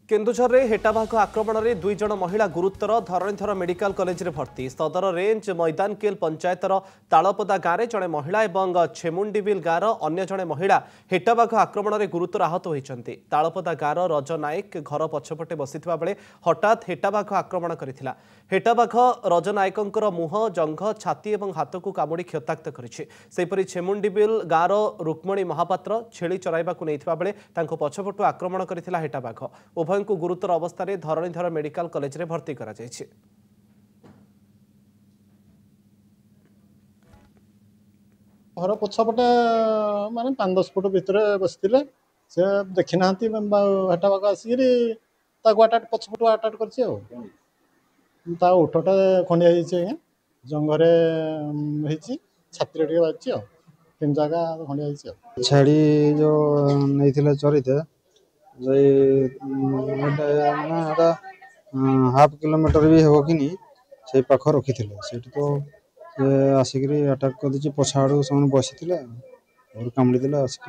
केन्दुझर में हेटाबाघ आक्रमण में 2 जन महिला गुरुतर धरणीधर मेडिकल कॉलेज रे भर्ती। सदर रेंज मैदानकेल पंचायतर तालपदा गाँव में जड़े महिला और छेमुंडीबिल गाँव अन्य जड़े महिला हेटाबाघ आक्रमण में गुरुतर आहत होती। तालपदा गाँव रज नायक घर पछपटे बसिथिबा बेले हठात हेटाबाघ आक्रमण करथिला। हेटाबाघ रज नायकंकर मुह जंघ छाती और हाथ को कामुड़ी क्षताक्त करिछि। छेमुंडीबिल गाँव रुक्मणी महापात्र छेली चराइबाकू नैथिबा बेले तांको पछपटु आक्रमण करथिला हेटाबाघ। उभय को गुरुतर अवस्था धरणीधर मेडिकल कॉलेज रे भर्ती करा जायछि। घर पछपटे माने 5-10 फुट भितर बसथिले से देखि नांती हेटाबाघ आसिकरी ताको अटाक पछपटु अटाक करछि ता उठटा खंडिया जाइछि आज्ञा जंघरे हेछि छाती रे बाछि 3 जगह खंडिया जाइछि। छाड़ी जो नैथिले चरिते हाफ किलोमीटर भी हे कि नहीं से पाख रखी से तो आसिक अटाक कर पछ आड़ से बसी और कामुड़ी आसिक।